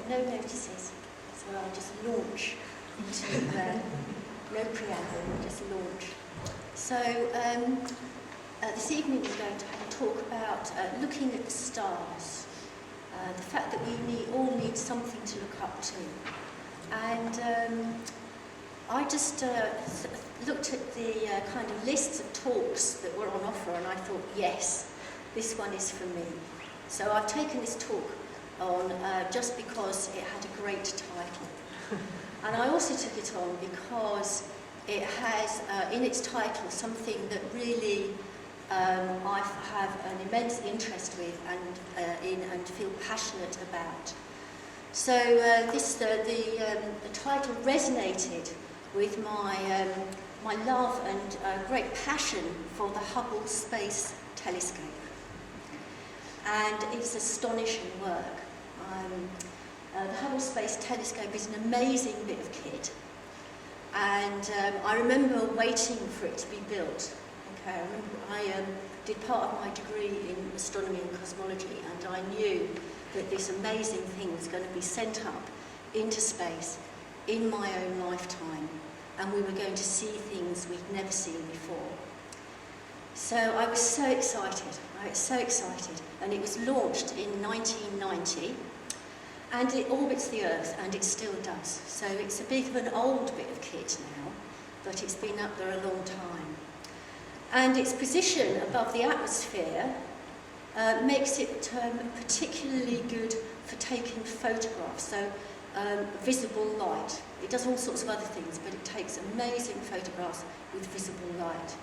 no notices, so I'll just launch into no preamble, just launch. So this evening we're going to have a talk about looking at the stars, the fact that we all need something to look up to. And I just looked at the kind of lists of talks that were on offer, and I thought, yes, this one is for me. So I've taken this talk on just because it had a great title. And I also took it on because it has in its title something that really I have an immense interest with and feel passionate about. So the title resonated with my love and great passion for the Hubble Space Telescope. And it's astonishing work. The Hubble Space Telescope is an amazing bit of kit. And I remember waiting for it to be built. Okay, I did part of my degree in astronomy and cosmology, and I knew that this amazing thing was going to be sent up into space in my own lifetime, and we were going to see things we'd never seen before. So I was so excited, right? So excited. And it was launched in 1990, and it orbits the Earth, and it still does. So it's a bit of an old bit of kit now, but it's been up there a long time. And its position above the atmosphere makes it particularly good for taking photographs, so visible light. It does all sorts of other things, but it takes amazing photographs with visible light,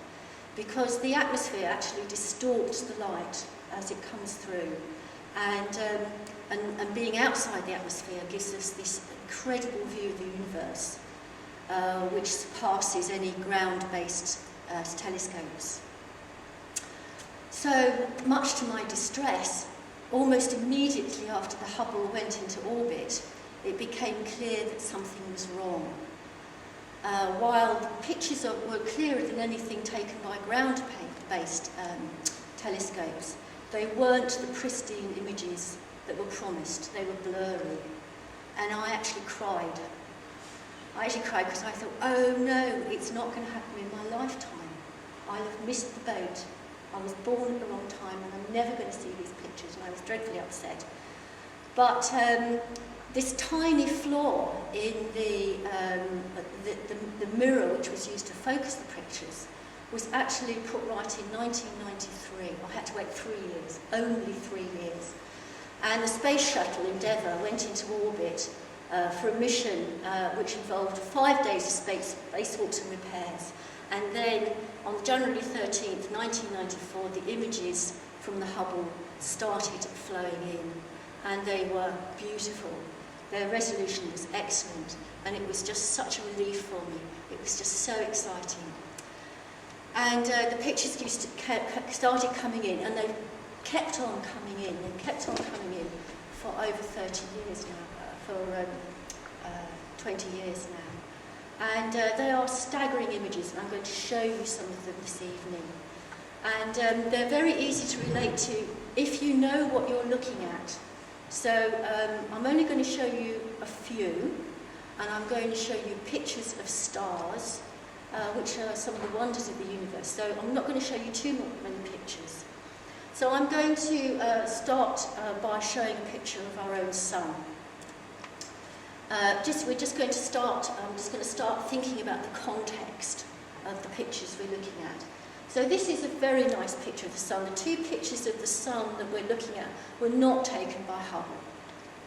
because the atmosphere actually distorts the light as it comes through, and being outside the atmosphere gives us this incredible view of the universe, which surpasses any ground-based telescopes. So, much to my distress, almost immediately after the Hubble went into orbit, it became clear that something was wrong. While the pictures were clearer than anything taken by ground-based telescopes, they weren't the pristine images that were promised. They were blurry. And I actually cried. I actually cried because I thought, oh no, it's not going to happen in my lifetime. I'll have missed the boat. I was born at the wrong time, and I'm never going to see these pictures, and I was dreadfully upset. But this tiny flaw in the mirror which was used to focus the pictures was actually put right in 1993. I had to wait 3 years, only 3 years. And the space shuttle Endeavour went into orbit for a mission which involved 5 days of spacewalks and repairs. And then on January 13th, 1994, the images from the Hubble started flowing in, and they were beautiful. Their resolution was excellent, and it was just such a relief for me. It was just so exciting. And the pictures started coming in, and they kept on coming in. They kept on coming in for over 30 years now, for 20 years now. And they are staggering images, and I'm going to show you some of them this evening. And they're very easy to relate to if you know what you're looking at. So I'm only going to show you a few, and I'm going to show you pictures of stars, which are some of the wonders of the universe. So I'm not going to show you too many pictures. So I'm going to start by showing a picture of our own sun. I'm just going to start thinking about the context of the pictures we're looking at. So this is a very nice picture of the sun. The two pictures of the sun that we're looking at were not taken by Hubble.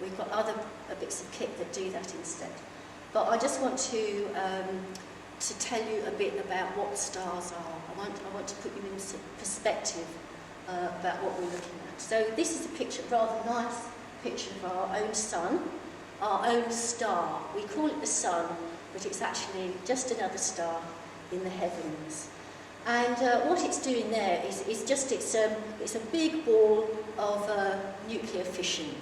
We've got other bits of kit that do that instead. But I just want to tell you a bit about what stars are. I want to put you in perspective about what we're looking at. So this is a picture, rather nice picture of our own sun. Our own star. We call it the sun, but it's actually just another star in the heavens. And what it's doing there is it's a big ball of nuclear fission.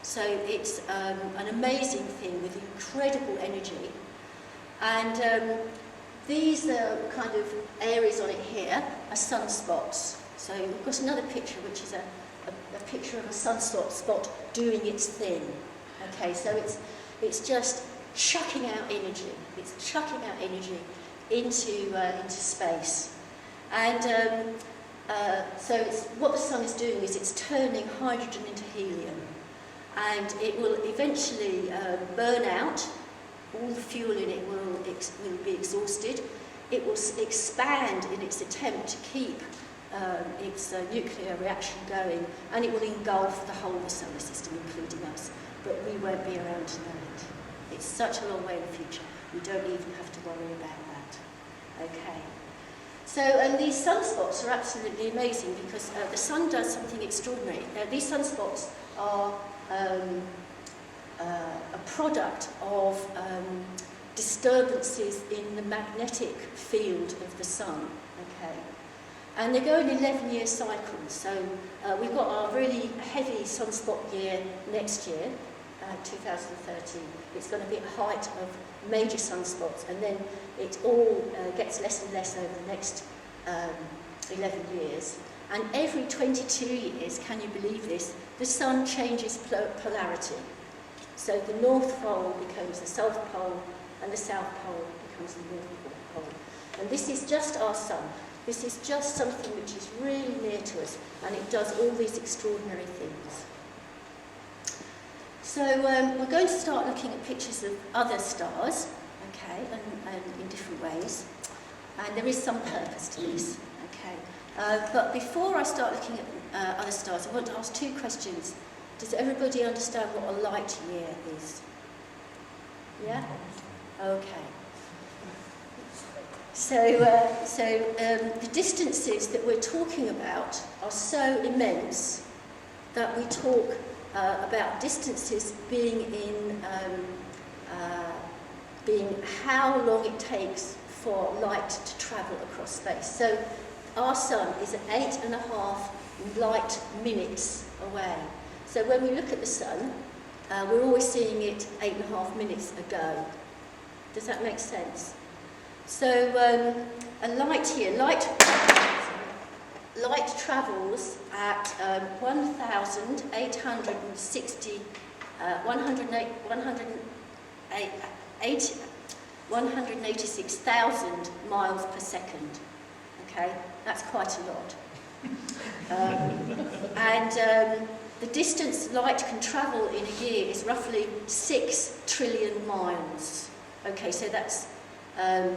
So it's an amazing thing with incredible energy. And these kind of areas on it here are sunspots. So we've got another picture, which is a picture of a sunspot doing its thing. Okay, so it's just chucking out energy. It's chucking out energy into space. And so what the sun is doing is it's turning hydrogen into helium. And it will eventually burn out. All the fuel in it will be exhausted. It will expand in its attempt to keep its nuclear reaction going, and it will engulf the whole of the solar system, including us. But we won't be around to know it. It's such a long way in the future. We don't even have to worry about that. Okay. So, and these sunspots are absolutely amazing because the sun does something extraordinary. These sunspots are a product of disturbances in the magnetic field of the sun. Okay. And they go in 11-year cycles. So we've got our really heavy sunspot year next year, 2030. It's going to be at the height of major sunspots, and then it all gets less and less over the next 11 years. And every 22 years, can you believe this, the sun changes polarity. So the North Pole becomes the South Pole, and the South Pole becomes the North Pole. And this is just our sun. This is just something which is really near to us, and it does all these extraordinary things. So we're going to start looking at pictures of other stars, okay, and in different ways. And there is some purpose to this, okay. But before I start looking at other stars, I want to ask two questions. Does everybody understand what a light year is? Yeah? Okay. So the distances that we're talking about are so immense that we talk about distances being how long it takes for light to travel across space. So our sun is at 8.5 light minutes away. So when we look at the sun, we're always seeing it 8.5 minutes ago. Does that make sense? So a light year, light travels at 186,000 miles per second. Okay, that's quite a lot. The distance light can travel in a year is roughly 6 trillion miles. Okay, so that's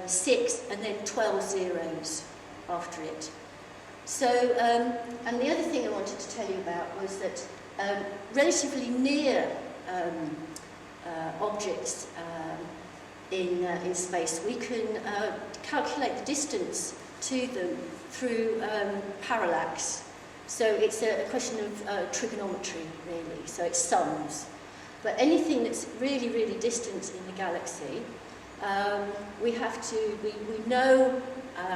6 and then 12 zeros after it. So, and the other thing I wanted to tell you about was that relatively near objects in space, we can calculate the distance to them through parallax. So it's a question of trigonometry, really. So it's sums. But anything that's really, really distant in the galaxy, we know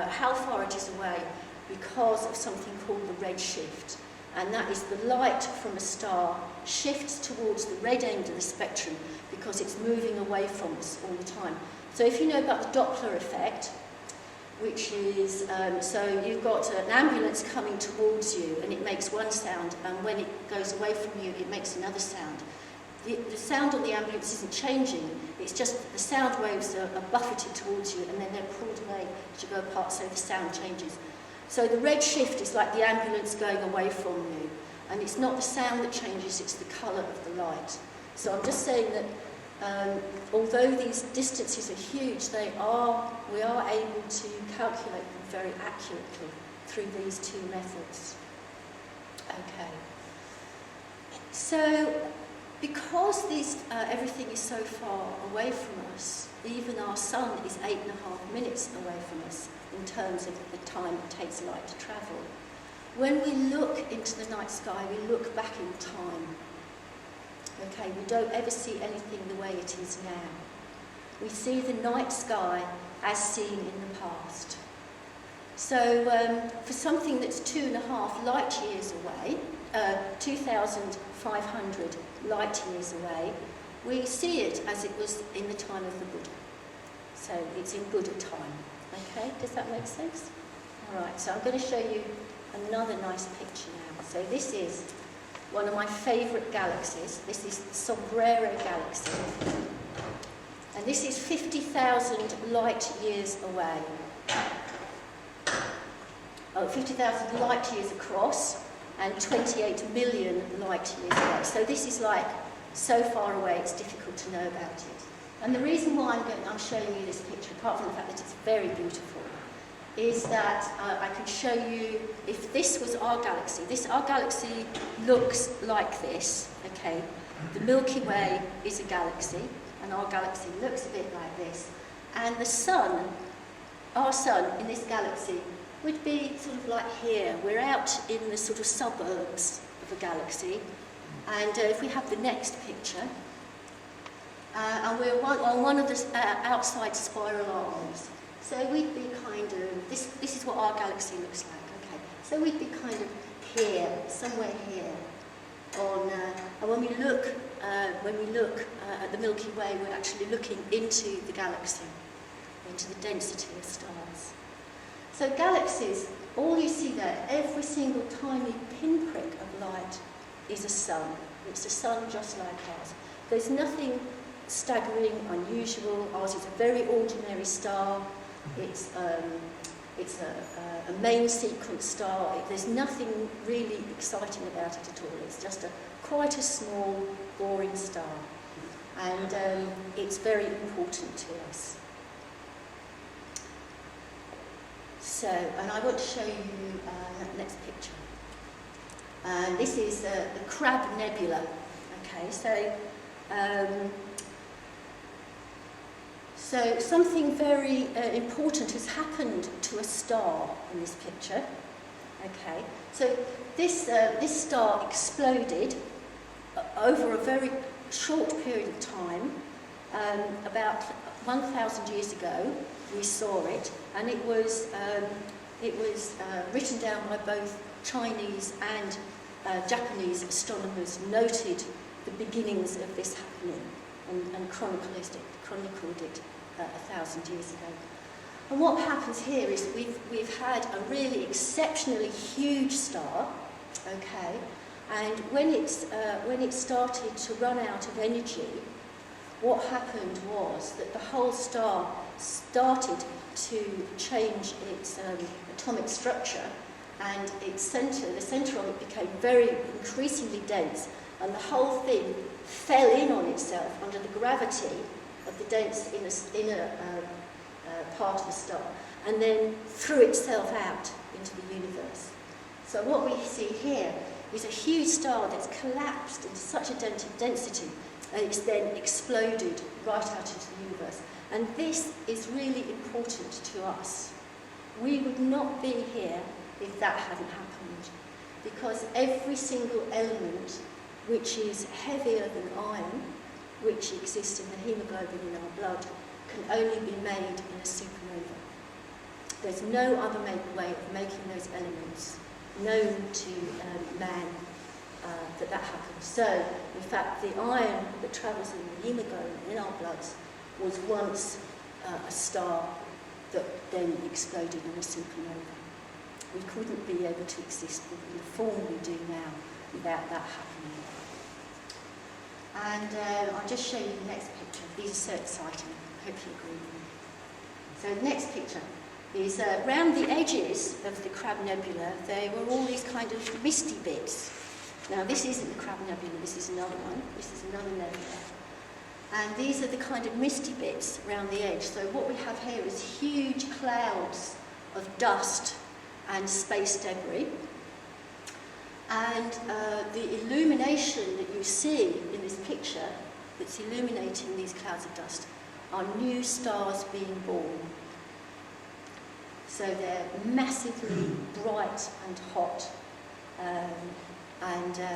how far it is away because of something called the redshift. And that is the light from a star shifts towards the red end of the spectrum because it's moving away from us all the time. So if you know about the Doppler effect, which is, so you've got an ambulance coming towards you and it makes one sound, and when it goes away from you, it makes another sound. The sound on the ambulance isn't changing, it's just that the sound waves are buffeted towards you and then they're pulled away as you go apart, so the sound changes. So the red shift is like the ambulance going away from you, and it's not the sound that changes, it's the colour of the light. So I'm just saying that although these distances are huge, we are able to calculate them very accurately through these two methods. Okay. So because everything is so far away from us, even our sun is 8.5 minutes away from us in terms of the time it takes light to travel. When we look into the night sky, we look back in time. Okay, we don't ever see anything the way it is now. We see the night sky as seen in the past. So for something that's 2.5 light years away, 2,500 light years away, we see it as it was in the time of the Buddha. So it's in Buddha time. Okay, does that make sense? All right, so I'm going to show you another nice picture now. So this is one of my favourite galaxies. This is the Sombrero Galaxy. And this is 50,000 light years away. 50,000 light years across and 28 million light years away. So this is like so far away it's difficult to know about it. And the reason why I'm showing you this picture, apart from the fact that it's very beautiful, is that I could show you, if this was our galaxy looks like this, okay? The Milky Way is a galaxy, and our galaxy looks a bit like this. And the sun, our sun in this galaxy, would be sort of like here. We're out in the sort of suburbs of a galaxy. And if we have the next picture, and we're on one of the outside spiral arms. So we'd be kind of, this is what our galaxy looks like, okay. So we'd be kind of here, somewhere here. And when we look at the Milky Way, we're actually looking into the galaxy, into the density of stars. So galaxies, all you see there, every single tiny pinprick of light is a sun. It's a sun just like ours. There's nothing staggering, unusual. Ours is a very ordinary star. It's a main sequence star. There's nothing really exciting about it at all. It's just quite a small, boring star. And it's very important to us. So, and I want to show you that next picture. This is the Crab Nebula. Okay, so something very important has happened to a star in this picture. Okay, so this star exploded over a very short period of time. About 1,000 years ago, we saw it, and it was written down by both Chinese and Japanese astronomers. Noted the beginnings of this happening and chronicled it 1,000 years ago. And what happens here is we've had a really exceptionally huge star, okay, and when it started to run out of energy, what happened was that the whole star started to change its atomic structure, and its centre, the centre of it became very increasingly dense, and the whole thing fell in on itself under the gravity of the dense inner part of the star, and then threw itself out into the universe. So what we see here is a huge star that's collapsed into such a density, and it's then exploded right out into the universe. And this is really important to us. We would not be here if that hadn't happened, because every single element which is heavier than iron, which exists in the hemoglobin in our blood, can only be made in a supernova. There's no other way of making those elements known to man that happens. So, in fact, the iron that travels in the hemoglobin in our bloods was once a star that then exploded in a supernova. We couldn't be able to exist in the form we do now without that happening. And I'll just show you the next picture. These are so exciting. I hope you agree with me. So the next picture is around the edges of the Crab Nebula, there were all these kind of misty bits. Now this isn't the Crab Nebula, this is another one. This is another nebula. And these are the kind of misty bits around the edge. So what we have here is huge clouds of dust and space debris. And the illumination that you see in this picture that's illuminating these clouds of dust are new stars being born. So they're massively bright and hot.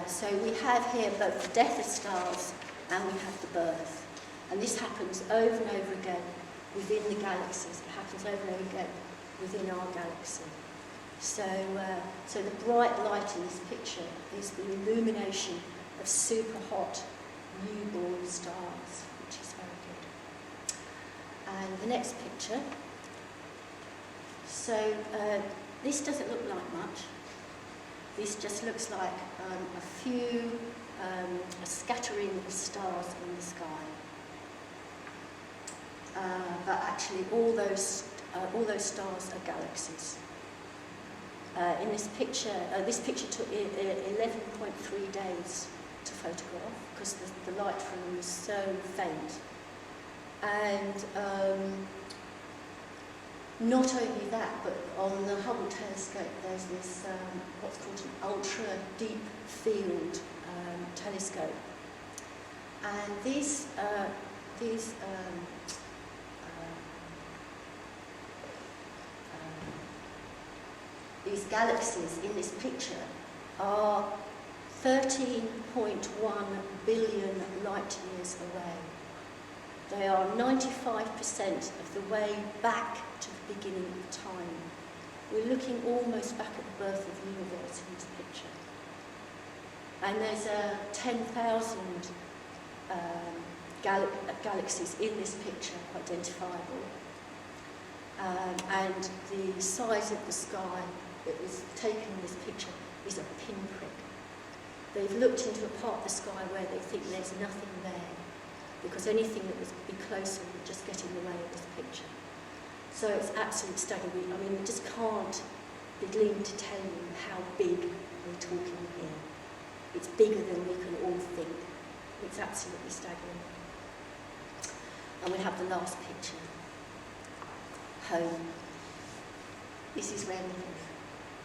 So we have here both the death of stars and we have the birth. And this happens over and over again within the galaxies. It happens over and over again within our galaxy. So the bright light in this picture is the illumination of super hot newborn stars, which is very good. And the next picture. So this doesn't look like much. this just looks like a scattering of stars in the sky. But actually all those stars are galaxies. In this picture took 11.3 days to photograph because the light from them was so faint. And not only that, but on the Hubble telescope there's this what's called an ultra deep field telescope. And these galaxies in this picture are 13.1 billion light years away. They are 95% of the way back to the beginning of time. We're looking almost back at the birth of the universe in this picture. And there's 10,000 galaxies in this picture identifiable. And the size of the sky that was taken in this picture is a pinprick. They've looked into a part of the sky where they think there's nothing there, because anything that would be closer would just get in the way of this picture. So it's absolutely staggering. I mean, we just can't begin to tell you how big we're talking here. It's bigger than we can all think. It's absolutely staggering. And we have the last picture. Home. This is where we live,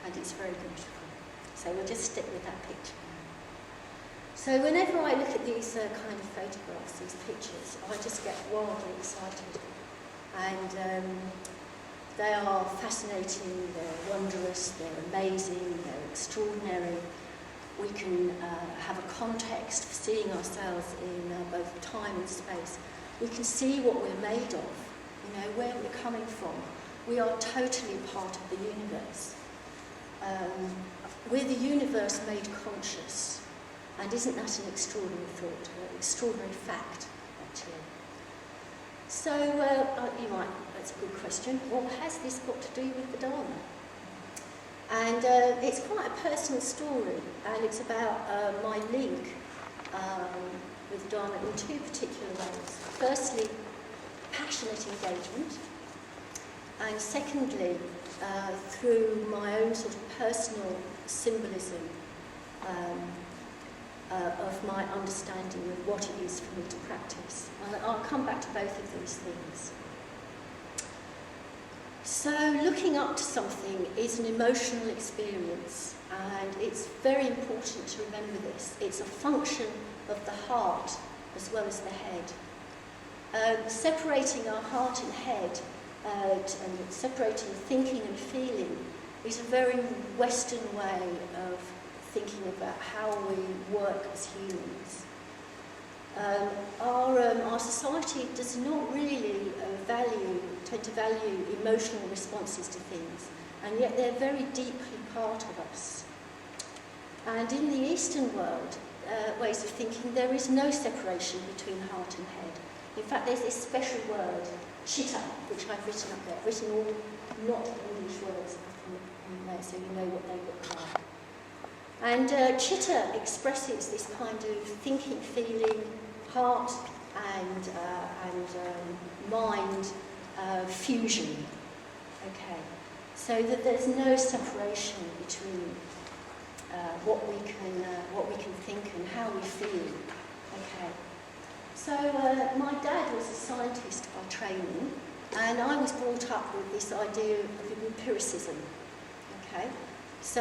and it's very beautiful. So we'll just stick with that picture. So whenever I look at these kind of photographs, these pictures, I just get wildly excited. And they are fascinating, they're wondrous, they're amazing, they're extraordinary. We can have a context for seeing ourselves in both time and space. We can see what we're made of, you know, where we're coming from. We are totally part of the universe. We're the universe made conscious. And isn't that an extraordinary thought, an extraordinary fact, actually? So, you might, that's a good question. What has this got to do with the Dharma? And it's quite a personal story, and it's about my link with Dharma in two particular ways. Firstly, passionate engagement, and secondly, through my own sort of personal symbolism of my understanding of what it is for me to practice. And I'll come back to both of these things. So looking up to something is an emotional experience, and it's very important to remember this. It's a function of the heart as well as the head. Separating our heart and head and separating thinking and feeling is a very Western way of thinking about how we work as humans. Our society does not really tend to value emotional responses to things, and yet they're very deeply part of us. And in the Eastern world, ways of thinking, there is no separation between heart and head. In fact, there's this special word, chitta, which I've written up there. I've written all not English words in there, so you know what they look like. And chitta expresses this kind of thinking, feeling, heart and mind fusion. Okay, so that there's no separation between what we can think and how we feel. Okay, so my dad was a scientist by training, and I was brought up with this idea of empiricism. Okay. So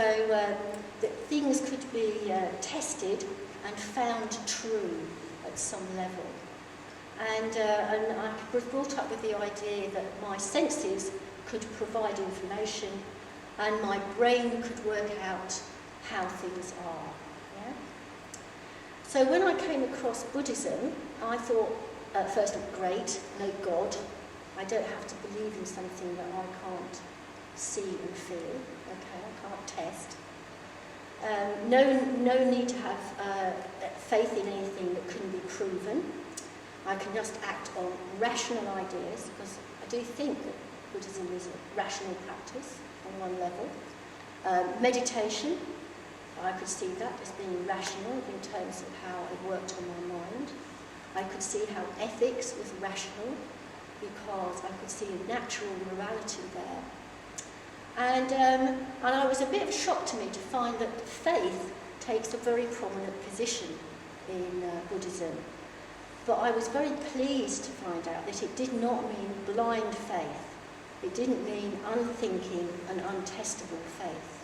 that things could be tested and found true at some level. And I was brought up with the idea that my senses could provide information and my brain could work out how things are. Yeah? So when I came across Buddhism, I thought, first, great, no God. I don't have to believe in something that I can't see and feel. Okay, I can't test. No need to have faith in anything that can be proven. I can just act on rational ideas, because I do think that Buddhism is a rational practice on one level. Meditation, I could see that as being rational in terms of how it worked on my mind. I could see how ethics was rational because I could see a natural morality there. And I was a bit of a shock to me to find that faith takes a very prominent position in Buddhism. But I was very pleased to find out that it did not mean blind faith. It didn't mean unthinking and untestable faith.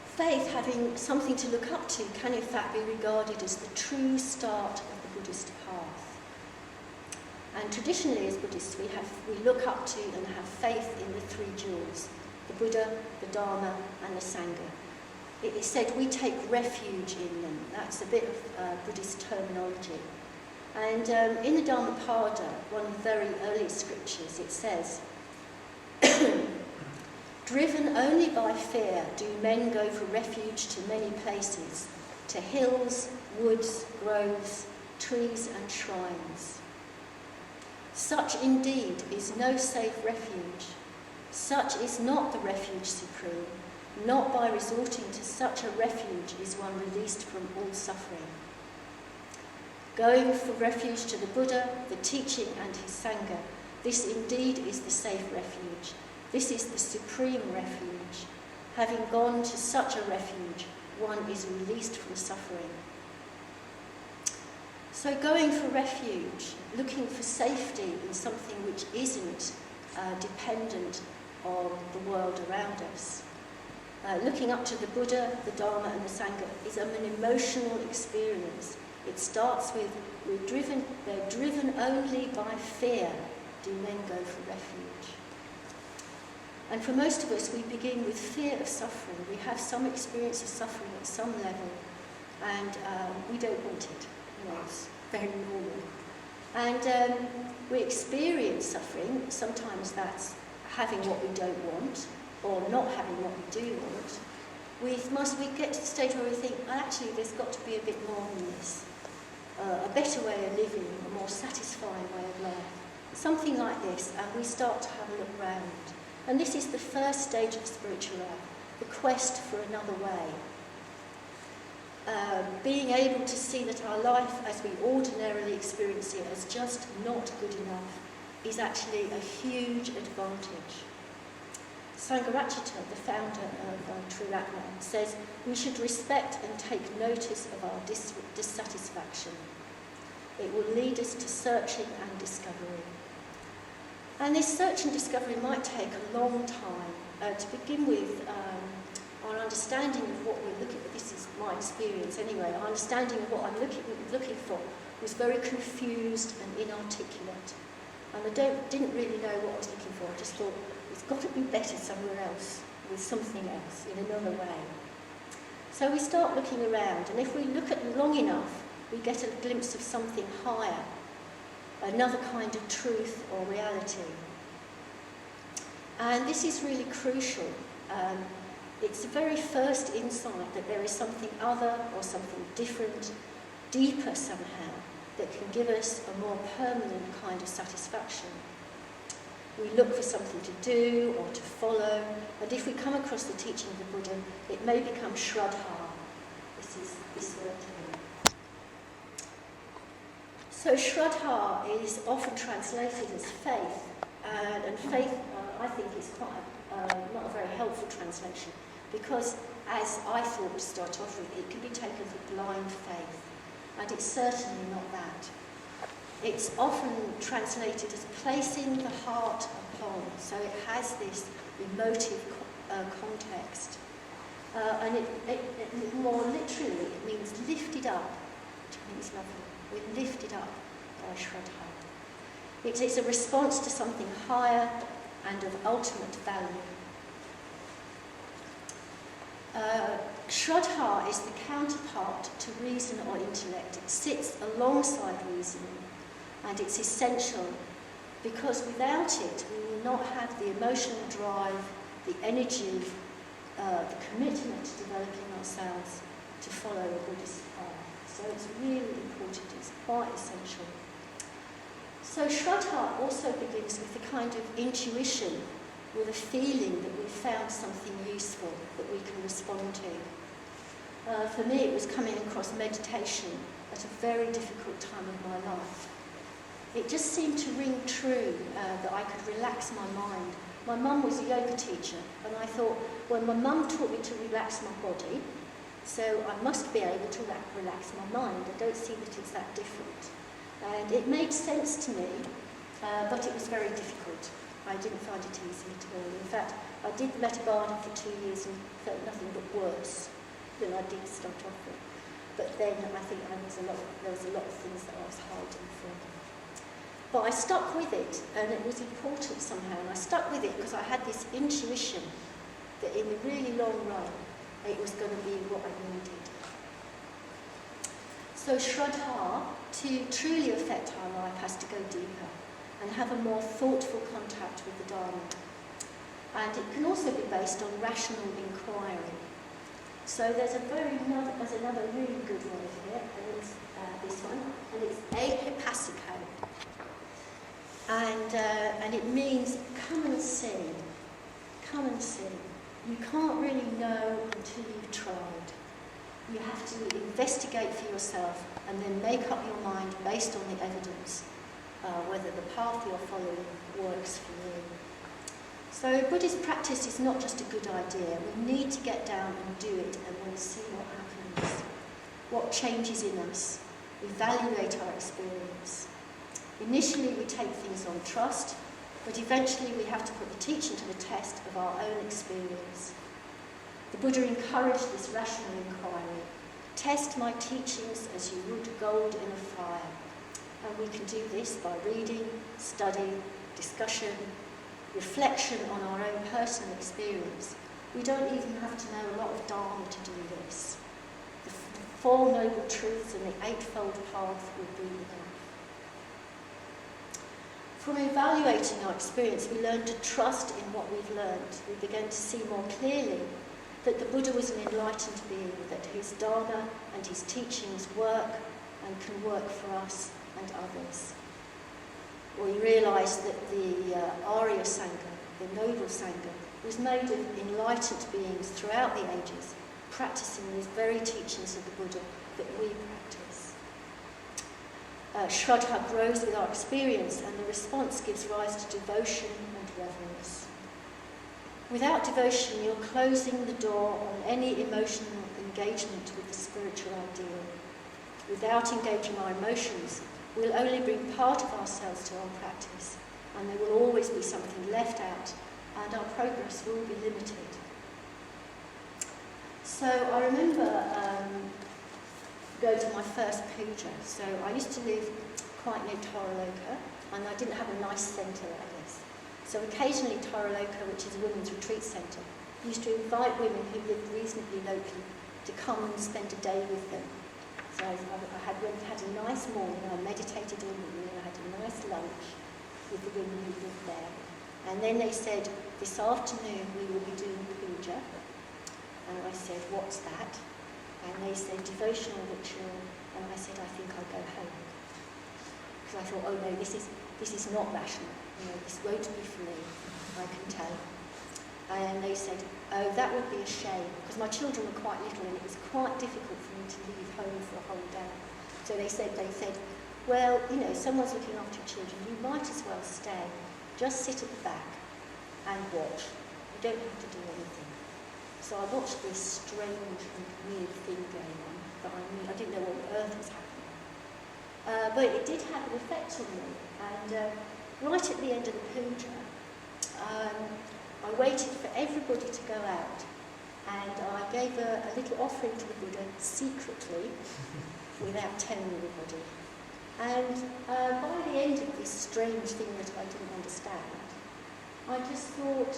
Faith, having something to look up to, can in fact be regarded as the true start of the Buddhist path. And traditionally as Buddhists we look up to and have faith in the three jewels, the Buddha, the Dharma and the Sangha. It is said we take refuge in them. That's a bit of Buddhist terminology. And in the Dhammapada, one of the very earliest scriptures, it says, driven only by fear do men go for refuge to many places, to hills, woods, groves, trees and shrines. Such indeed is no safe refuge. Such is not the refuge supreme. Not by resorting to such a refuge is one released from all suffering. Going for refuge to the Buddha, the teaching and his Sangha, this indeed is the safe refuge. This is the supreme refuge. Having gone to such a refuge, one is released from suffering. So going for refuge, looking for safety in something which isn't dependent on the world around us. Looking up to the Buddha, the Dharma and the Sangha is an emotional experience. It starts with, they're driven only by fear, do men go for refuge. And for most of us, we begin with fear of suffering. We have some experience of suffering at some level, and we don't want it. You know, it's very normal. And we experience suffering. Sometimes that's having what we don't want, or not having what we do want. We get to the stage where we think, actually, there's got to be a bit more than this. A better way of living, a more satisfying way of life. Something like this, and we start to have a look round. And this is the first stage of spiritual life, the quest for another way. Being able to see that our life as we ordinarily experience it as just not good enough is actually a huge advantage. Sangharatchita, the founder of Triratna, says we should respect and take notice of our dissatisfaction. It will lead us to searching and discovery. And this search and discovery might take a long time. To begin with, our understanding of what we're looking for, this is my experience anyway, our understanding of what I'm looking for was very confused and inarticulate. And I didn't really know what I was looking for. I just thought, it's got to be better somewhere else, with something else, in another way. So we start looking around, and if we look at long enough, we get a glimpse of something higher, another kind of truth or reality. And this is really crucial. It's the very first insight that there is something other or something different, deeper somehow, that can give us a more permanent kind of satisfaction. We look for something to do or to follow, and if we come across the teaching of the Buddha, it may become Shraddha. This is this word here. So Shraddha is often translated as faith, and faith, I think, is quite not a very helpful translation, because as I thought to start off with, it can be taken for blind faith, and it's certainly not that. It's often translated as placing the heart upon, so it has this emotive context. And it more literally, it means lifted up, which I think is lovely. We're lifted up by Shraddha. It's a response to something higher and of ultimate value. Shraddha is the counterpart to reason or intellect. It sits alongside reason. And it's essential because without it, we will not have the emotional drive, the energy, the commitment to developing ourselves to follow a Buddhist path. So it's really important, it's quite essential. So Shraddha also begins with the kind of intuition with a feeling that we found something useful that we can respond to. For me, it was coming across meditation at a very difficult time of my life. It just seemed to ring true that I could relax my mind. My mum was a yoga teacher, and I thought, well, my mum taught me to relax my body, so I must be able to relax my mind. I don't see that it's that different. And it made sense to me, but it was very difficult. I didn't find it easy at all. In fact, I did Metabada for 2 years and felt nothing but worse than I did start off with. But then I think there was a lot of things that I was hiding from. But I stuck with it, and it was important somehow. And I stuck with it because I had this intuition that in the really long run, it was going to be what I needed. So Shraddha, to truly affect our life, has to go deeper and have a more thoughtful contact with the Dharma. And it can also be based on rational inquiry. So there's another really good word here, and it's this one, and it's ahipasiko. And it means come and see. Come and see. You can't really know until you've tried. You have to investigate for yourself and then make up your mind based on the evidence, whether the path you're following works for you. So Buddhist practice is not just a good idea. We need to get down and do it and then see what happens, what changes in us, evaluate our experience. Initially we take things on trust, but eventually we have to put the teaching to the test of our own experience. The Buddha encouraged this rational inquiry. Test my teachings as you would gold in a fire. And we can do this by reading, study, discussion, reflection on our own personal experience. We don't even have to know a lot of Dharma to do this. The Four Noble Truths and the Eightfold Path would be enough. From evaluating our experience, we learn to trust in what we've learned. We begin to see more clearly that the Buddha was an enlightened being, that his Dharma and his teachings work and can work for us and others. We realise that the Arya Sangha, the Noble Sangha, was made of enlightened beings throughout the ages, practising these very teachings of the Buddha that we practice. Shraddha grows with our experience, and the response gives rise to devotion and reverence. Without devotion, you're closing the door on any emotional engagement with the spiritual ideal. Without engaging our emotions, we'll only bring part of ourselves to our practice, and there will always be something left out, and our progress will be limited. So I remember going to my first puja. So I used to live quite near Toraloka, and I didn't have a nice centre like this. So occasionally Toraloka, which is a women's retreat centre, used to invite women who lived reasonably locally to come and spend a day with them. So I had a nice morning, I meditated all morning, and I had a nice lunch with the women who lived there. And then they said, this afternoon we will be doing puja. And I said, what's that? And they said, devotional ritual. And I said, I think I'll go home. Because I thought, oh no, this is not rational. You know, this won't be for me, I can tell. And they said, oh, that would be a shame, because my children were quite little and it was quite difficult for me to leave home for a whole day. So they said, well, you know, someone's looking after your children, you might as well stay. Just sit at the back and watch. You don't have to do anything. So I watched this strange and weird thing going on, but I didn't know what on earth was happening. But it did have an effect on me, and right at the end of the puja, I waited for everybody to go out, and I gave a little offering to the Buddha secretly, without telling anybody. And by the end of this strange thing that I didn't understand, I just thought,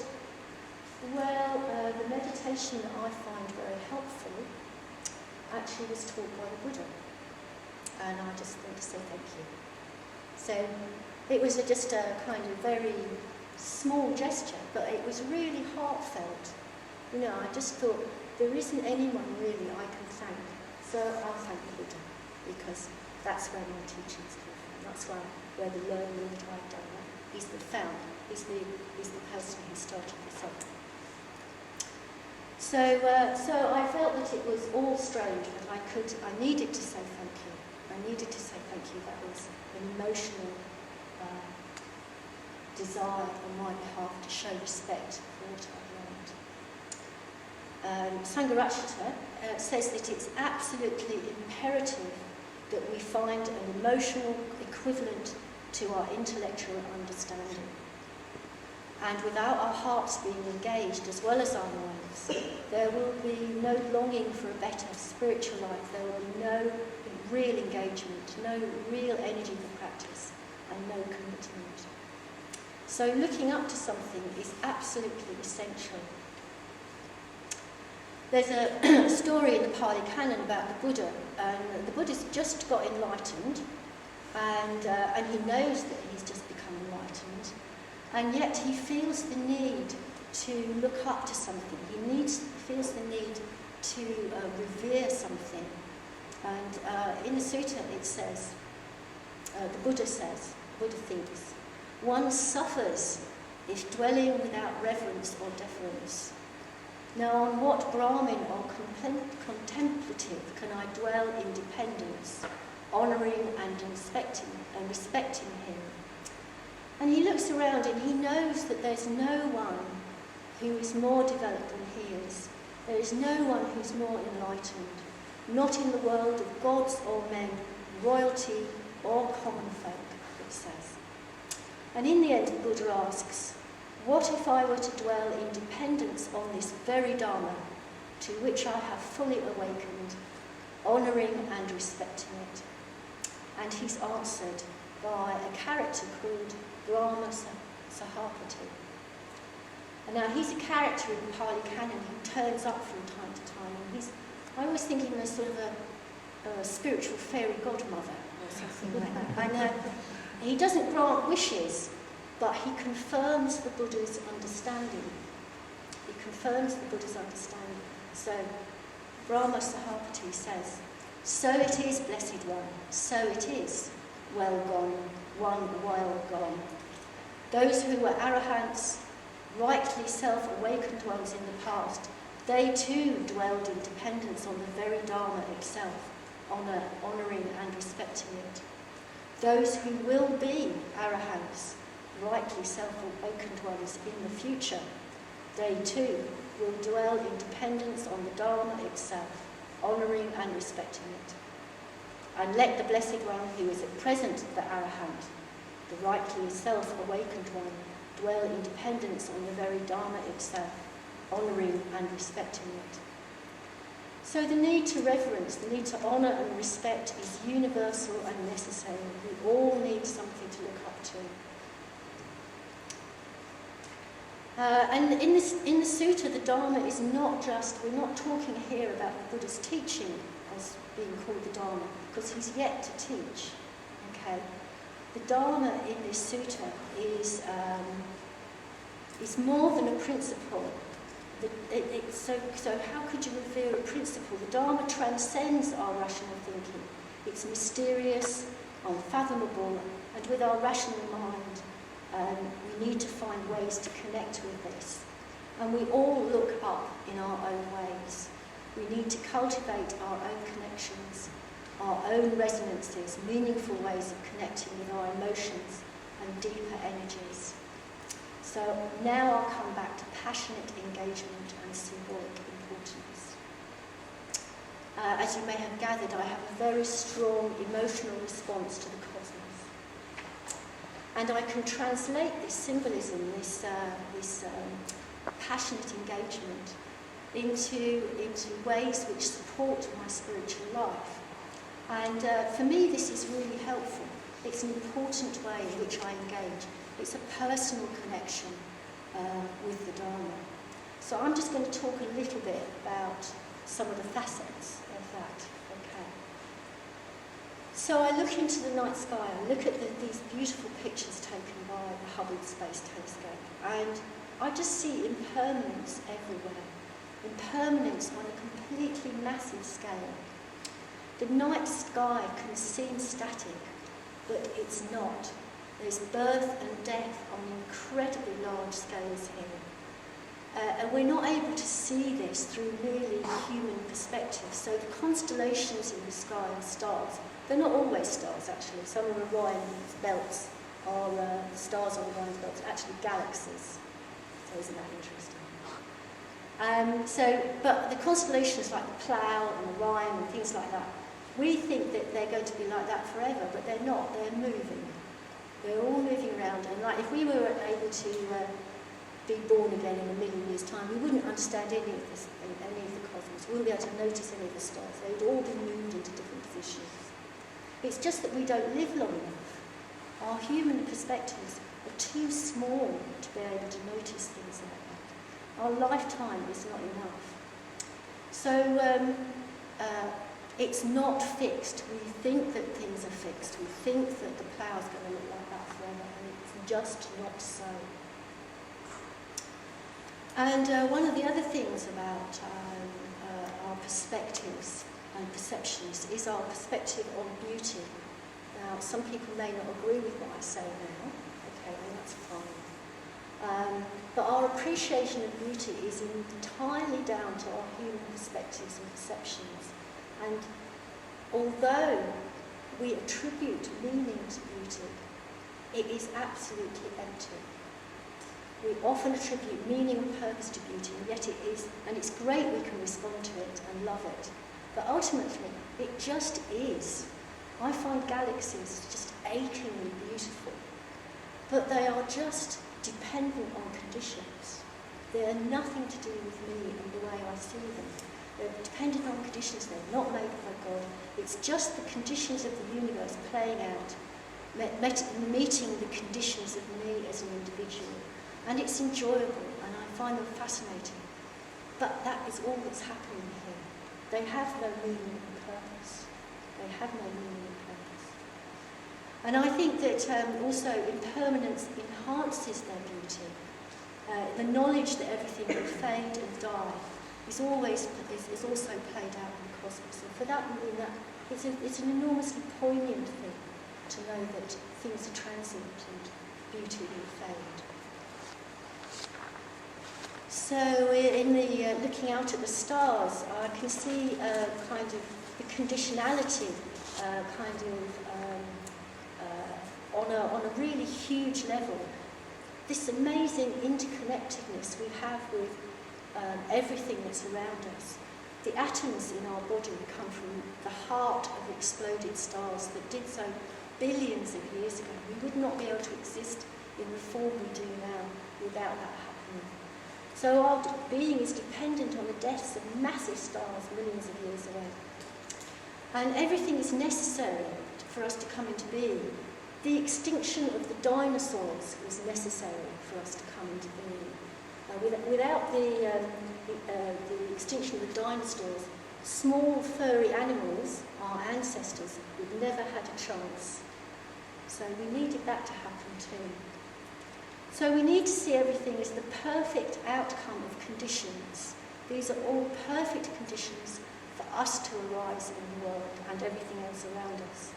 well, the meditation that I find very helpful actually was taught by the Buddha. And I just want to say thank you. So it was just a kind of very small gesture, but it was really heartfelt. You know, I just thought, there isn't anyone really I can thank. So I'll thank the Buddha, because that's where my teachings come from. That's where the learning that I've done He's the founder. He's the person who started this up. So I felt that it was all strange, but I needed to say thank you. I needed to say thank you. That was an emotional desire on my behalf to show respect for what I've learned. Sangha says that it's absolutely imperative that we find an emotional equivalent to our intellectual understanding. And without our hearts being engaged as well as our minds, there will be no longing for a better spiritual life. There will be no real engagement, no real energy for practice, and no commitment. So looking up to something is absolutely essential. There's a story in the Pali Canon about the Buddha, and the Buddha's just got enlightened, and he knows that he's just become enlightened, and yet he feels the need to look up to something. He feels the need to revere something. And in the sutta it says, the Buddha thinks, one suffers if dwelling without reverence or deference. Now on what Brahmin or contemplative can I dwell in dependence, honouring and respecting him? And he looks around and he knows that there's no one who is more developed than he is. There is no one who's more enlightened, not in the world of gods or men, royalty or common folk, it says. And in the end, the Buddha asks, what if I were to dwell in dependence on this very Dharma, to which I have fully awakened, honouring and respecting it? And he's answered by a character called Brahma Sahapati. And now he's a character in the Pali Canon who turns up from time to time, and I always think him as sort of a spiritual fairy godmother or something like that. And he doesn't grant wishes, but he confirms the Buddha's understanding. He confirms the Buddha's understanding. So Brahma Sahapati says, so it is, Blessed One, so it is, well gone, one while gone. Those who were arahants, rightly self-awakened ones in the past, they too dwelled in dependence on the very Dharma itself, honouring and respecting it. Those who will be arahants, rightly self-awakened ones in the future, they too will dwell in dependence on the Dharma itself, honouring and respecting it. And let the Blessed One, who is at present the arahant, the rightly self-awakened one, dwell in dependence on the very Dharma itself, honouring and respecting it. So the need to reverence, the need to honour and respect is universal and necessary. We all need something to look up to. And in the sutta, the Dharma is not just, we're not talking here about the Buddha's teaching as being called the Dharma, because he's yet to teach. Okay, the Dharma in this sutta is more than a principle. So how could you revere a principle? The Dharma transcends our rational thinking. It's mysterious, unfathomable, and with our rational mind, we need to find ways to connect with this. And we all look up in our own ways. We need to cultivate our own connections, our own resonances, meaningful ways of connecting with our emotions and deeper energies. So now I'll come back to passionate engagement and symbolic importance. As you may have gathered, I have a very strong emotional response to the cosmos. And I can translate this symbolism, this passionate engagement, into ways which support my spiritual life. And for me, this is really helpful. It's an important way in which I engage. It's a personal connection with the Dharma. So I'm just going to talk a little bit about some of the facets of that. Okay. So I look into the night sky, I look at these beautiful pictures taken by the Hubble Space Telescope, and I just see impermanence everywhere. Impermanence on a completely massive scale. The night sky can seem static, but it's not. There's birth and death on incredibly large scales here. And we're not able to see this through merely human perspective. So the constellations in the sky are stars. They're not always stars, actually. Some of Orion's belts are stars on Orion's belts, actually galaxies. So isn't that interesting? But the constellations like the Plough and Orion and things like that, we think that they're going to be like that forever, but they're not. They're moving. They're all moving around. And like if we were able to be born again in a million years' time, we wouldn't understand any of the cosmos. We wouldn't be able to notice any of the stars. They'd all be moved into different positions. It's just that we don't live long enough. Our human perspectives are too small to be able to notice things like that. Our lifetime is not enough. So it's not fixed. We think that things are fixed. We think that the Plough's going to look like that forever, and it's just not so. And one of the other things about our perspectives and perceptions is our perspective on beauty. Now, some people may not agree with what I say now. Okay, well, that's fine. But our appreciation of beauty is entirely down to our human perspectives and perceptions. And although we attribute meaning to beauty, it is absolutely empty. We often attribute meaning and purpose to beauty, and yet it is, and it's great we can respond to it and love it. But ultimately, it just is. I find galaxies just achingly beautiful, but they are just dependent on conditions. They are nothing to do with me and the way I see them. They're dependent on conditions. They're not made by God. It's just the conditions of the universe playing out, meeting the conditions of me as an individual. And it's enjoyable, and I find them fascinating. But that is all that's happening here. They have no meaning and purpose. They have no meaning and purpose. And I think that also impermanence enhances their beauty. The knowledge that everything will fade and die is also played out in the cosmos. And for that reason, that it's an enormously poignant thing to know that things are transient and beauty will fade. So in the looking out at the stars, I can see kind of the conditionality on a really huge level. This amazing interconnectedness we have with everything that's around us. The atoms in our body come from the heart of exploded stars that did so billions of years ago. We would not be able to exist in the form we do now without that happening. So our being is dependent on the deaths of massive stars millions of years away. And everything is necessary for us to come into being. The extinction of the dinosaurs was necessary for us to come into being. Without the extinction of the dinosaurs, small furry animals, our ancestors, would never had a chance. So we needed that to happen too. So we need to see everything as the perfect outcome of conditions. These are all perfect conditions for us to arise in the world and everything else around us.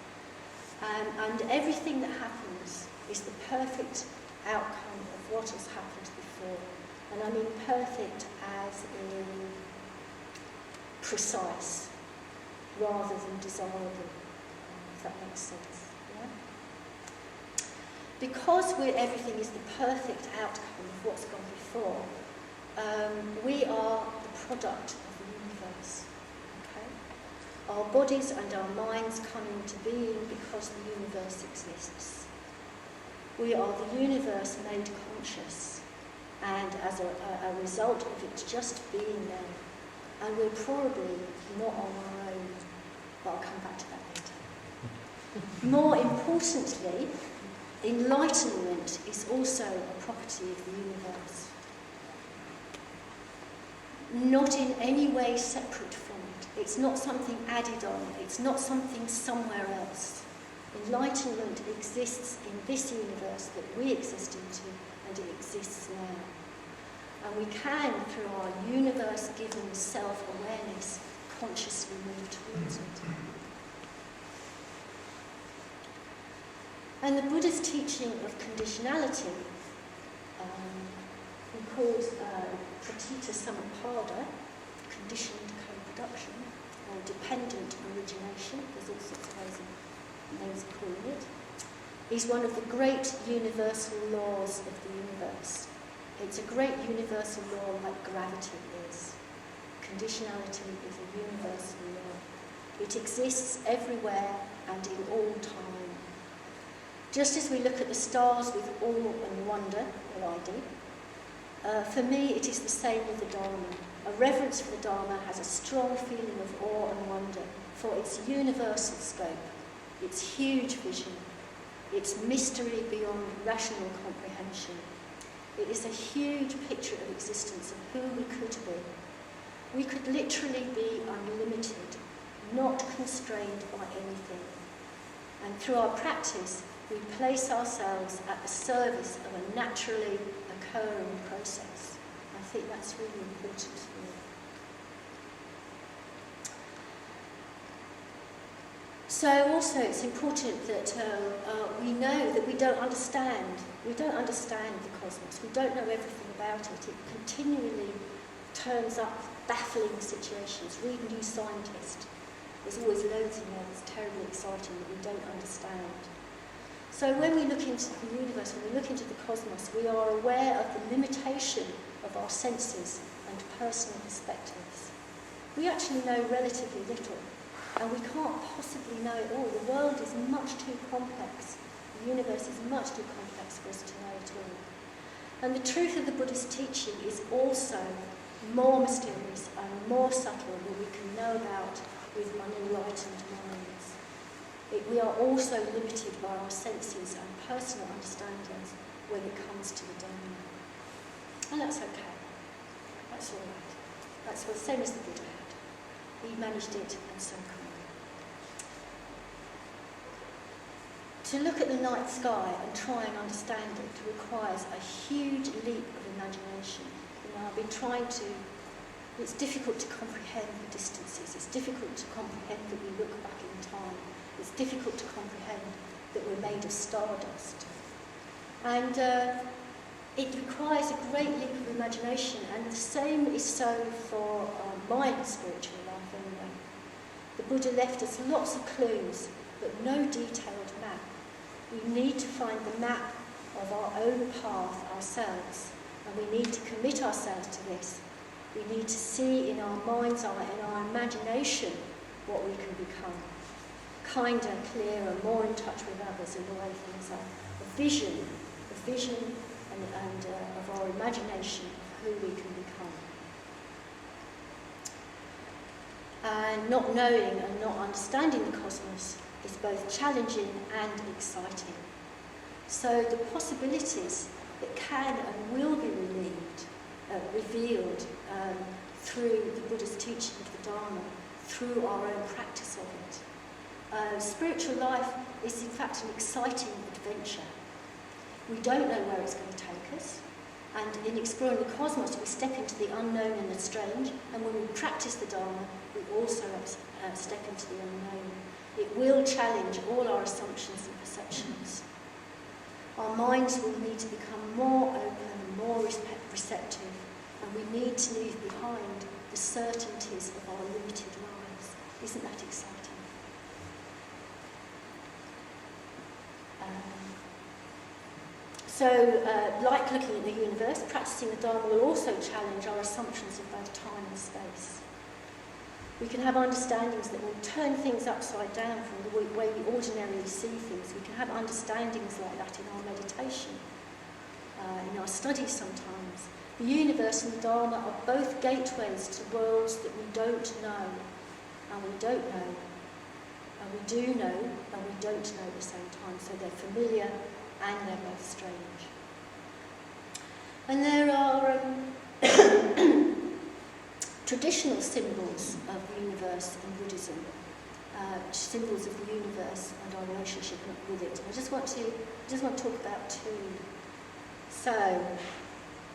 And everything that happens is the perfect outcome of what has happened before. And I mean perfect as in precise, rather than desirable, if that makes sense. Yeah? Because everything is the perfect outcome of what's gone before, we are the product of the universe. Okay? Our bodies and our minds come into being because the universe exists. We are the universe made conscious, and as a result of it just being there. And we're probably not on our own, but I'll come back to that later. More importantly, enlightenment is also a property of the universe. Not in any way separate from it. It's not something added on. It's not something somewhere else. Enlightenment exists in this universe that we exist into, and it exists now. And we can, through our universe-given self-awareness, consciously move towards it. And the Buddha's teaching of conditionality, he calls pratita samappada, conditioned co-production, or dependent origination, there's all sorts of ways of calling it, is one of the great universal laws of the universe. It's a great universal law like gravity is. Conditionality is a universal law. It exists everywhere and in all time. Just as we look at the stars with awe and wonder, well I do, for me it is the same with the Dharma. A reverence for the Dharma has a strong feeling of awe and wonder for its universal scope, its huge vision, its mystery beyond rational comprehension. It is a huge picture of existence, of who we could be. We could literally be unlimited, not constrained by anything. And through our practice, we place ourselves at the service of a naturally occurring process. I think that's really important for me. So also it's important that we know that we don't understand the cosmos. We don't know everything about it. It continually turns up baffling situations. Read New Scientist. There's always loads in there that's terribly exciting that we don't understand. So when we look into the universe, when we look into the cosmos, we are aware of the limitation of our senses and personal perspectives. We actually know relatively little, and we can't possibly know it all. The world is much too complex. The universe is much too complex for us to know it all. And the truth of the Buddhist teaching is also more mysterious and more subtle than we can know about with unenlightened minds. We are also limited by our senses and personal understandings when it comes to the Dharma. And that's okay. That's all right. That's the same as the Buddha had. He managed it, and so can we. To look at the night sky and try and understand it requires a huge leap of imagination. I've been trying to... It's difficult to comprehend the distances. It's difficult to comprehend that we look back in time. It's difficult to comprehend that we're made of stardust. And it requires a great leap of imagination, and the same is so for my spiritual life anyway. The Buddha left us lots of clues, but no detailed map. We need to find the map of our own path ourselves, and we need to commit ourselves to this. We need to see in our mind's eye, in our imagination, what we can become. Kinder, clearer, more in touch with others in the way things are. A vision and of our imagination of who we can become. And not knowing and not understanding the cosmos is both challenging and exciting. So the possibilities that can and will be revealed through the Buddha's teaching of the Dharma, through our own practice of it. Spiritual life is in fact an exciting adventure. We don't know where it's going to take us, and in exploring the cosmos we step into the unknown and the strange, and when we practice the Dharma we also step into the unknown. It will challenge all our assumptions and perceptions. Our minds will need to become more open and more receptive, and we need to leave behind the certainties of our limited lives. Isn't that exciting? Like looking at the universe, practicing the Dharma will also challenge our assumptions of both time and space. We can have understandings that will turn things upside down from the way we ordinarily see things. We can have understandings like that in our meditation, in our studies sometimes. The universe and the Dharma are both gateways to worlds that we don't know, and we don't know, and we do know, and we don't know at the same time. So they're familiar and they're both strange. And there are traditional symbols of the universe in Buddhism, symbols of the universe and our relationship with it. I just want to talk about two. So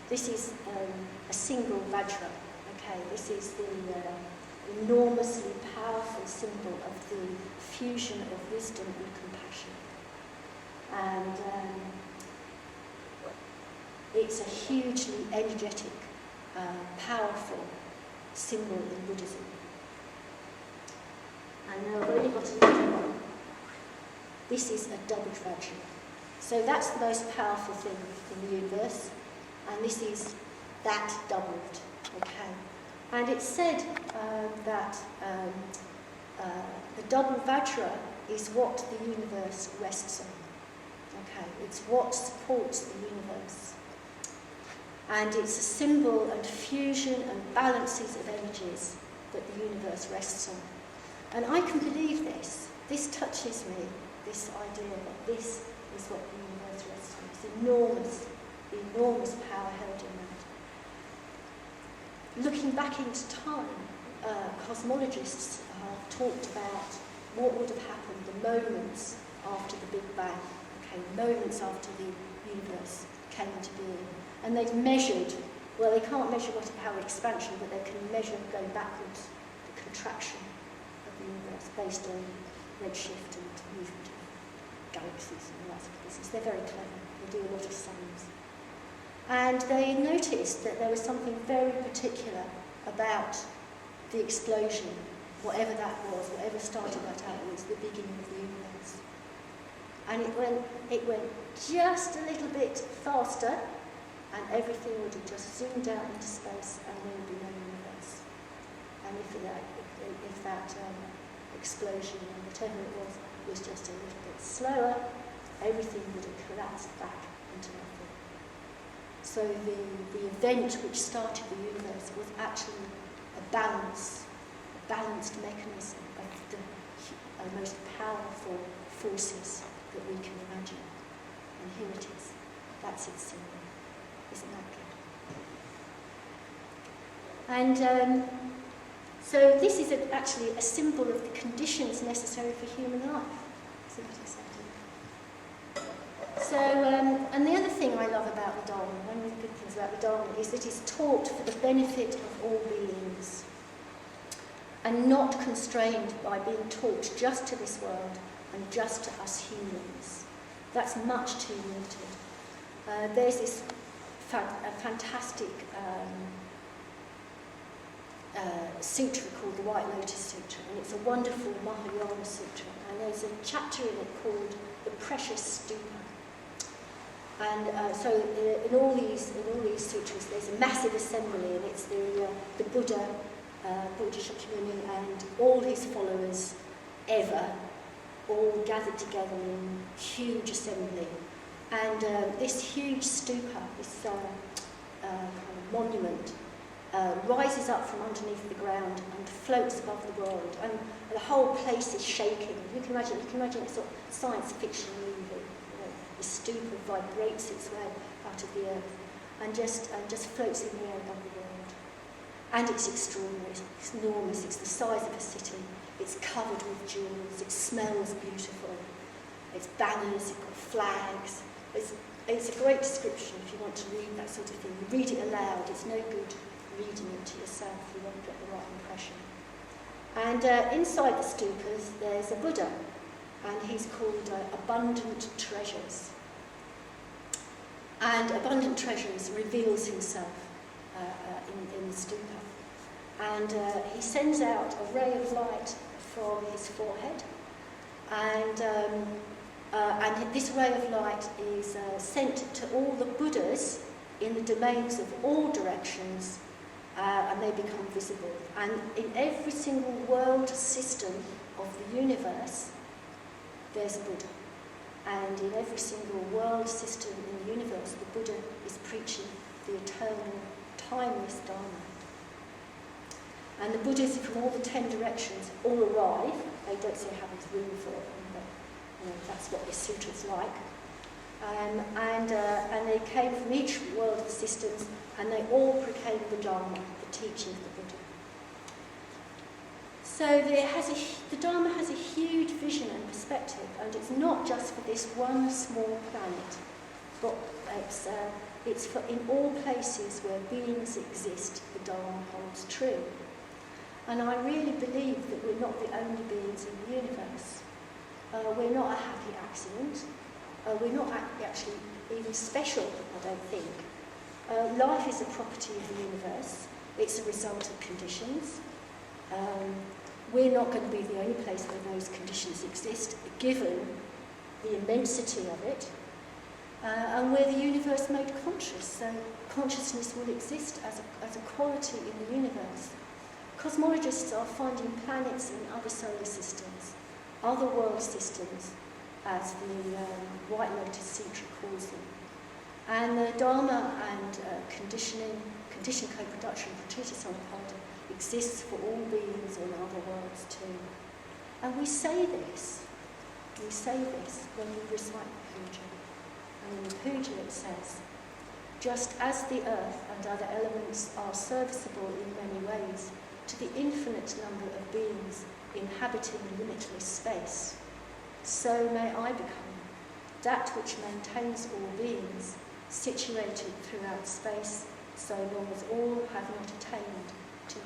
this is a single vajra. Okay, this is the enormously powerful symbol of the fusion of wisdom and compassion. and it's a hugely energetic, powerful symbol in Buddhism. And now I've only got a little one. This is a double Vajra. So that's the most powerful thing in the universe, and this is that doubled, okay? And it's said that the double Vajra is what the universe rests on, okay? It's what supports the universe. And it's a symbol and fusion and balances of energies that the universe rests on. And I can believe this. This touches me, this idea that this is what the universe rests on. It's enormous, enormous power held in that. Looking back into time, cosmologists have talked about what would have happened the moments after the Big Bang, okay, moments after the universe came into being. And they've measured, well, they can't measure how expansion, but they can measure going backwards, the contraction of the universe based on redshift and movement of galaxies and all that sort of business. They're very clever. They do a lot of science. And they noticed that there was something very particular about the explosion, whatever that was, whatever started that out, was the beginning of the universe. And it went just a little bit faster, and everything would have just zoomed out into space, and there would be no universe. And if that explosion, or whatever it was just a little bit slower, everything would have collapsed back into nothing. So the event which started the universe was actually a balanced mechanism of the most powerful forces that we can imagine. And here it is. That's its symbol. Isn't that good? And so this is actually a symbol of the conditions necessary for human life. Isn't that exciting? So, and the other thing I love about the Dharma, one of the good things about the Dharma, is that it's taught for the benefit of all beings and not constrained by being taught just to this world and just to us humans. That's much too limited. There's this fantastic sutra called the White Lotus Sutra, and it's a wonderful Mahayana sutra, and there's a chapter in it called the Precious Stupa. And so in all these sutras, there's a massive assembly, and it's the Buddha, Buddha Shakyamuni, and all his followers ever, all gathered together in huge assembly. And this huge stupa, this kind of monument, rises up from underneath the ground and floats above the world, and the whole place is shaking. You can imagine a sort of science fiction movie. The stupa vibrates its way out of the earth and just floats in the air above the world. And it's extraordinary. It's enormous. It's the size of a city. It's covered with jewels. It smells beautiful. It's banners. It's got flags. It's a great description if you want to read that sort of thing. You read it aloud. It's no good reading it to yourself. You won't get the right impression. And inside the stupas, there's a Buddha, and he's called Abundant Treasures. And Abundant Treasures reveals himself in the stupa. And he sends out a ray of light from his forehead, and this ray of light is sent to all the Buddhas in the domains of all directions, and they become visible. And in every single world system of the universe, there's a Buddha. And in every single world system in the universe, the Buddha is preaching the eternal, timeless Dharma. And the Buddhas from all the 10 directions all arrive. They don't say how there's room for them, but that's what this sutra's like. And they came from each world of systems, and they all proclaimed the Dharma, the teaching of the Buddha. So the Dharma has a huge vision and perspective, and it's not just for this one small planet, but it's for in all places where beings exist, the Dharma holds true. And I really believe that we're not the only beings in the universe. We're not a happy accident. We're not actually even special, I don't think. Life is a property of the universe. It's a result of conditions. We're not going to be the only place where those conditions exist, given the immensity of it. And we're the universe made conscious, so consciousness will exist as a quality in the universe. Cosmologists are finding planets in other solar systems, other world systems, as the White Lotus Sutra calls them. And the Dharma and condition co-production for treatise on Pada exists for all beings on other worlds too. And we say this when we recite puja. And in the puja it says, just as the earth and other elements are serviceable in many ways to the infinite number of beings inhabiting limitless space, so may I become that which maintains all beings, situated throughout space, so long as all have not attained to